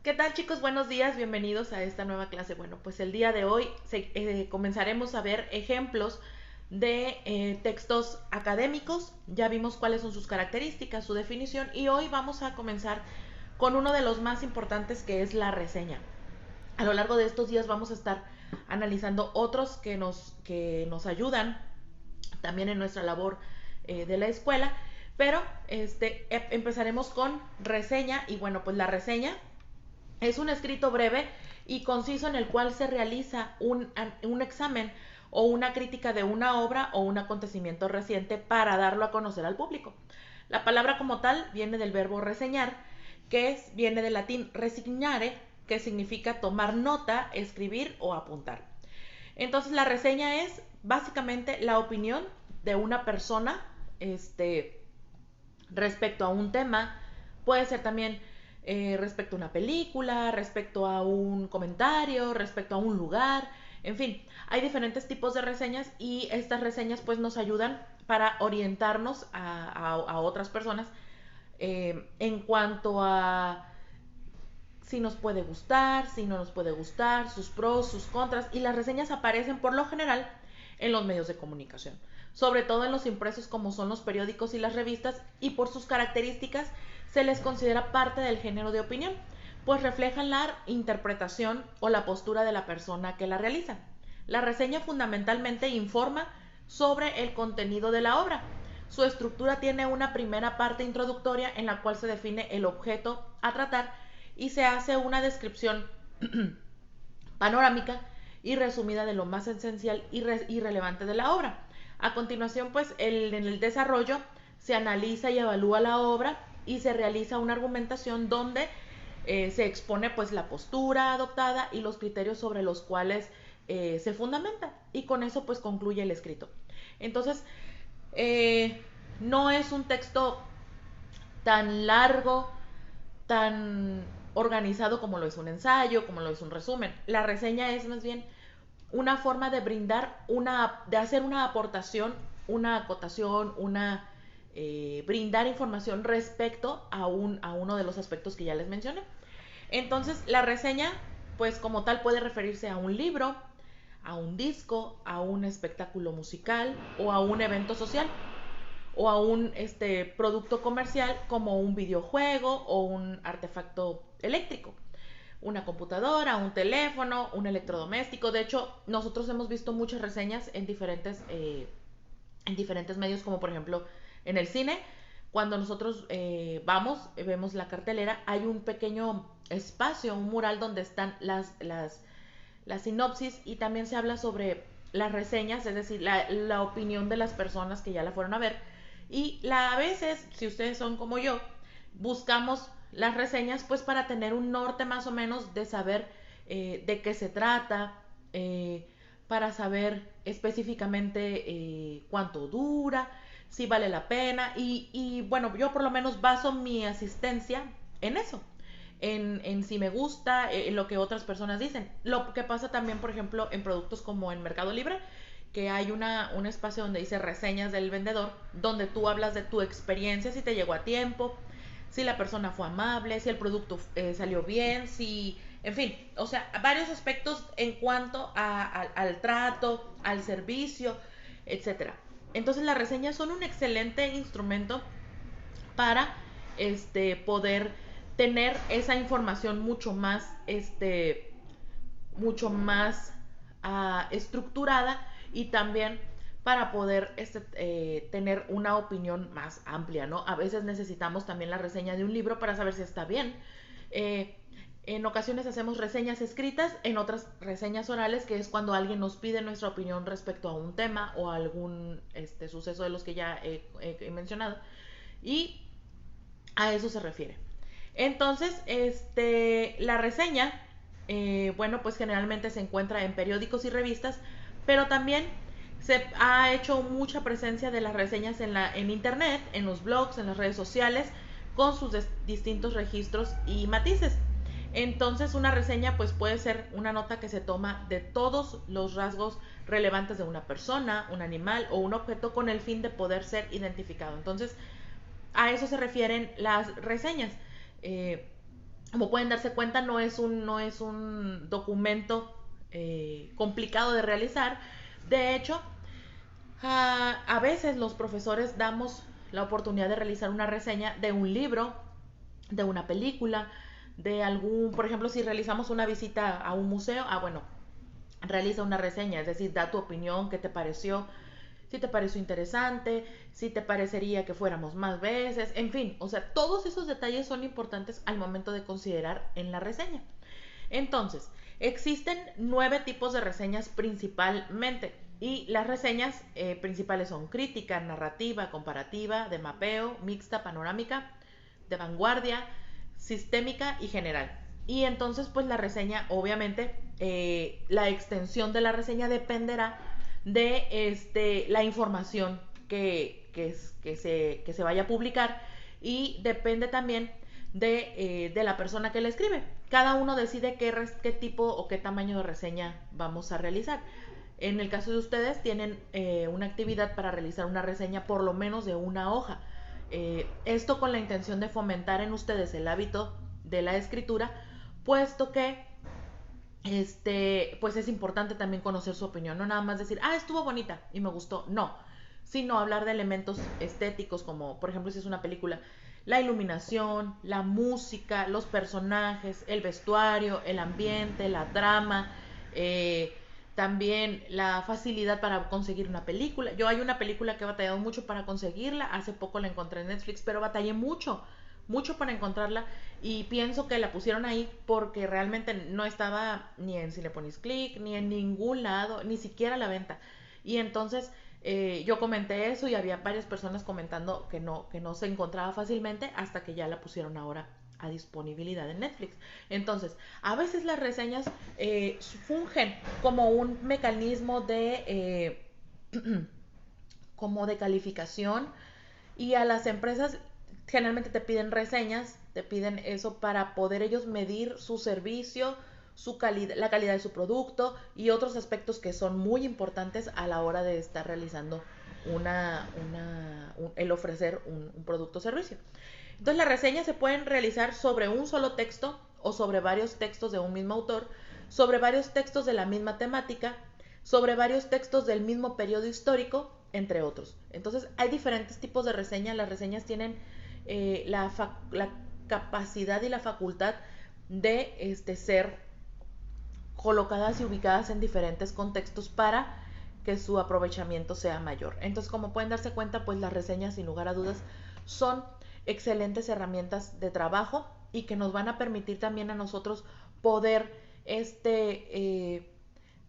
¿Qué tal, chicos? Buenos días, bienvenidos a esta nueva clase. Bueno, pues el día de hoy comenzaremos a ver ejemplos de textos académicos. Ya vimos cuáles son sus características, su definición, y hoy vamos a comenzar con uno de los más importantes, que es la reseña. A lo largo de estos días vamos a estar analizando otros que nos ayudan también en nuestra labor de la escuela, pero empezaremos con reseña. Y bueno, pues la reseña es un escrito breve y conciso en el cual se realiza un examen o una crítica de una obra o un acontecimiento reciente para darlo a conocer al público. La palabra como tal viene del verbo reseñar, viene del latín resignare, que significa tomar nota, escribir o apuntar. Entonces la reseña es básicamente la opinión de una persona respecto a un tema. Puede ser también respecto a una película, respecto a un comentario, respecto a un lugar. En fin, hay diferentes tipos de reseñas y estas reseñas pues nos ayudan para orientarnos a otras personas en cuanto a si nos puede gustar, si no nos puede gustar, sus pros, sus contras. Y las reseñas aparecen por lo general en los medios de comunicación, sobre todo en los impresos como son los periódicos y las revistas, y por sus características se les considera parte del género de opinión, pues reflejan la interpretación o la postura de la persona que la realiza. La reseña fundamentalmente informa sobre el contenido de la obra. Su estructura tiene una primera parte introductoria en la cual se define el objeto a tratar y se hace una descripción panorámica y resumida de lo más esencial y relevante de la obra. A continuación, pues en el desarrollo se analiza y evalúa la obra y se realiza una argumentación donde se expone pues la postura adoptada y los criterios sobre los cuales se fundamenta, y con eso pues concluye el escrito. Entonces, no es un texto tan largo, tan organizado como lo es un ensayo, como lo es un resumen. La reseña es más bien una forma de de hacer una aportación, una acotación, brindar información respecto a uno de los aspectos que ya les mencioné. Entonces, la reseña, pues como tal, puede referirse a un libro, a un disco, a un espectáculo musical o a un evento social o a un producto comercial como un videojuego o un artefacto eléctrico, una computadora, un teléfono, un electrodoméstico. De hecho, nosotros hemos visto muchas reseñas en diferentes medios, como por ejemplo en el cine. Cuando nosotros vemos la cartelera, hay un pequeño espacio, un mural donde están las sinopsis, y también se habla sobre las reseñas, es decir, la opinión de las personas que ya la fueron a ver. Y a veces, si ustedes son como yo, buscamos las reseñas pues para tener un norte más o menos de saber de qué se trata, para saber específicamente cuánto dura, si vale la pena. Y bueno, yo por lo menos baso mi asistencia en eso, en si me gusta lo que otras personas dicen. Lo que pasa también, por ejemplo, en productos como en Mercado Libre, que hay un espacio donde dice reseñas del vendedor, donde tú hablas de tu experiencia, si te llegó a tiempo, si la persona fue amable, si el producto salió bien, si, en fin, o sea, varios aspectos en cuanto al trato, al servicio, etcétera. Entonces las reseñas son un excelente instrumento para poder tener esa información mucho más estructurada, y también para poder tener una opinión más amplia, ¿no? A veces necesitamos también la reseña de un libro para saber si está bien. Eh, en ocasiones hacemos reseñas escritas, en otras reseñas orales, que es cuando alguien nos pide nuestra opinión respecto a un tema o a algún suceso de los que ya he mencionado. Y a eso se refiere. Entonces, la reseña, bueno, pues generalmente se encuentra en periódicos y revistas, pero también se ha hecho mucha presencia de las reseñas en internet, en los blogs, en las redes sociales, con sus distintos registros y matices. Entonces, una reseña pues puede ser una nota que se toma de todos los rasgos relevantes de una persona, un animal o un objeto, con el fin de poder ser identificado. Entonces, a eso se refieren las reseñas. Eh, Como pueden darse cuenta, no es un documento complicado de realizar. De hecho, a veces los profesores damos la oportunidad de realizar una reseña de un libro, de una película, de algún, por ejemplo, si realizamos una visita a un museo, bueno, realiza una reseña, es decir, da tu opinión, qué te pareció, si te pareció interesante, si te parecería que fuéramos más veces, en fin, o sea, todos esos detalles son importantes al momento de considerar en la reseña. Entonces, existen 9 tipos de reseñas principalmente. Y las reseñas principales son crítica, narrativa, comparativa, de mapeo, mixta, panorámica, de vanguardia, sistémica y general. Y entonces, pues la reseña, obviamente, la extensión de la reseña dependerá de la información que se vaya a publicar, y depende también de la persona que la escribe. Cada uno decide qué tipo o qué tamaño de reseña vamos a realizar. En el caso de ustedes, tienen una actividad para realizar una reseña por lo menos de una hoja. Esto con la intención de fomentar en ustedes el hábito de la escritura, puesto que pues es importante también conocer su opinión, no nada más decir, estuvo bonita y me gustó, no, sino hablar de elementos estéticos, como por ejemplo si es una película, la iluminación, la música, los personajes, el vestuario, el ambiente, la trama, también la facilidad para conseguir una película. Yo hay una película que he batallado mucho para conseguirla, hace poco la encontré en Netflix, pero batallé mucho para encontrarla, y pienso que la pusieron ahí porque realmente no estaba ni en Cinepolis Click, ni en ningún lado, ni siquiera a la venta. Y entonces yo comenté eso y había varias personas comentando que no se encontraba fácilmente, hasta que ya la pusieron ahora a disponibilidad en Netflix. Entonces, a veces las reseñas fungen como un mecanismo de como de calificación, y a las empresas generalmente te piden reseñas, te piden eso para poder ellos medir su servicio, la calidad de su producto y otros aspectos que son muy importantes a la hora de estar realizando el ofrecer un producto o servicio. Entonces las reseñas se pueden realizar sobre un solo texto o sobre varios textos de un mismo autor, sobre varios textos de la misma temática, sobre varios textos del mismo periodo histórico, entre otros. Entonces hay diferentes tipos de reseñas. Las reseñas tienen la capacidad y la facultad de ser colocadas y ubicadas en diferentes contextos para que su aprovechamiento sea mayor. Entonces, como pueden darse cuenta, pues las reseñas, sin lugar a dudas, son excelentes herramientas de trabajo, y que nos van a permitir también a nosotros poder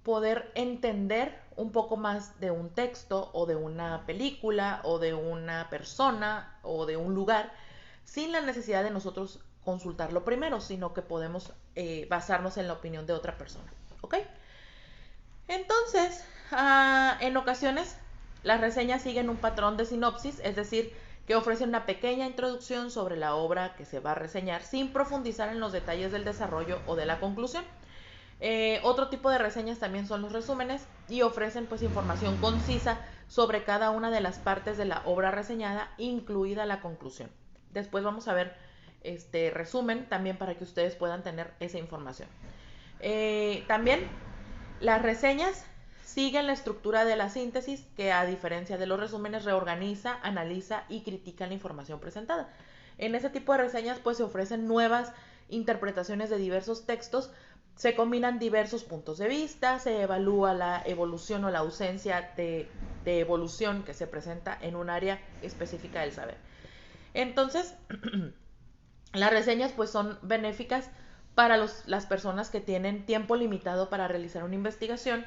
poder entender un poco más de un texto o de una película o de una persona o de un lugar, sin la necesidad de nosotros consultarlo primero, sino que podemos basarnos en la opinión de otra persona. ¿Ok? Entonces, en ocasiones las reseñas siguen un patrón de sinopsis, es decir, que ofrecen una pequeña introducción sobre la obra que se va a reseñar, sin profundizar en los detalles del desarrollo o de la conclusión. Otro tipo de reseñas también son los resúmenes, y ofrecen pues información concisa sobre cada una de las partes de la obra reseñada, incluida la conclusión. Después vamos a ver este resumen también para que ustedes puedan tener esa información. También las reseñas siguen la estructura de la síntesis, que a diferencia de los resúmenes reorganiza, analiza y critica la información presentada. En ese tipo de reseñas pues se ofrecen nuevas interpretaciones de diversos textos, se combinan diversos puntos de vista, se evalúa la evolución o la ausencia de evolución que se presenta en un área específica del saber. Entonces, las reseñas pues son benéficas para las personas que tienen tiempo limitado para realizar una investigación,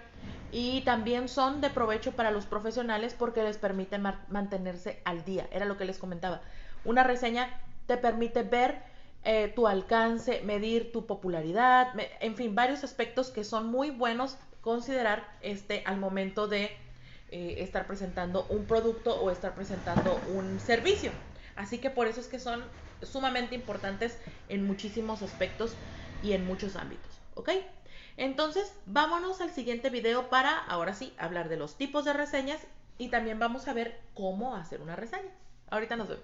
y también son de provecho para los profesionales porque les permite mantenerse al día. Era lo que les comentaba. Una reseña te permite ver tu alcance, medir tu popularidad, en fin, varios aspectos que son muy buenos considerar al momento de estar presentando un producto o estar presentando un servicio. Así que por eso es que son sumamente importantes en muchísimos aspectos y en muchos ámbitos, ¿ok? Entonces, vámonos al siguiente video para, ahora sí, hablar de los tipos de reseñas, y también vamos a ver cómo hacer una reseña. Ahorita nos vemos.